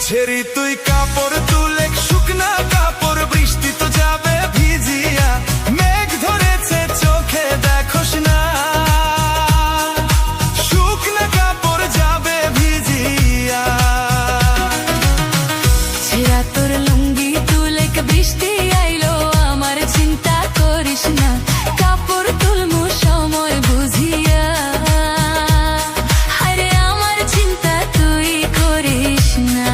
ছেড়ি তুই কাপড় তুলে শুকনা কাপড়, বৃষ্টি তো যাবে ভিজিয়া, মেঘ ধরেছে চোখে দেখোস না, শুকনা কাপড় যাবে ভিজিয়া। ছেঁড়া তোর লুঙ্গি তুলে বৃষ্টি আইলো, আমার চিন্তা করিস না, কাপড় তুলমু সময় বুঝিয়া। আরে আমার চিন্তা তুই করিস না।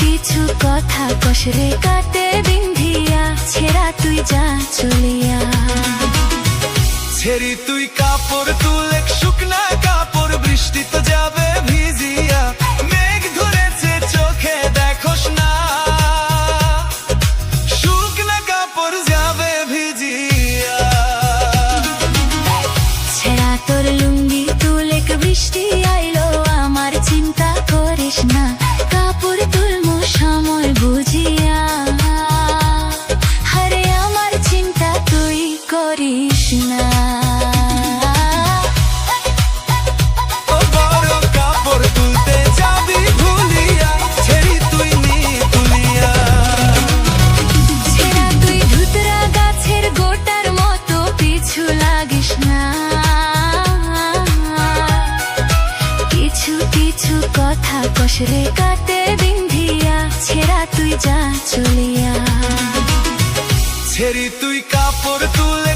কিছু কথা কষরে কাটে বিন্ধিয়া, ছেঁড়া তুই যা চলিয়া। ছেড়ি তুই কাপড় তুলে শুকনা কাপড়, বৃষ্টি তো যাবে ভিজিয়া, মেঘ ধরেছে চোখে দেখোস না, শুকনা কাপড় যাবে ভিজিয়া। ছেঁড়া তোর লুঙ্গি তুলে বৃষ্টি আইলো, আমার চিন্তা করিস না, কাপড় তুলমু সময় বুঝিয়া। আরে আমার চিন্তা তুই করিস না। বড় কাপড় তুলতে যাবি ভুলিয়া, ছেড়ি তুই নি তুলিয়া। ছেঁড়া তুই ধুতরা গাছের গোটার মতো পিছু লাগিস না, কিছু কিছু কথা কষরে কাটে বিন্ধিয়া, ছেঁড়া তুই যা চলিয়া। ছেড়ি তুই কাপড় তুলে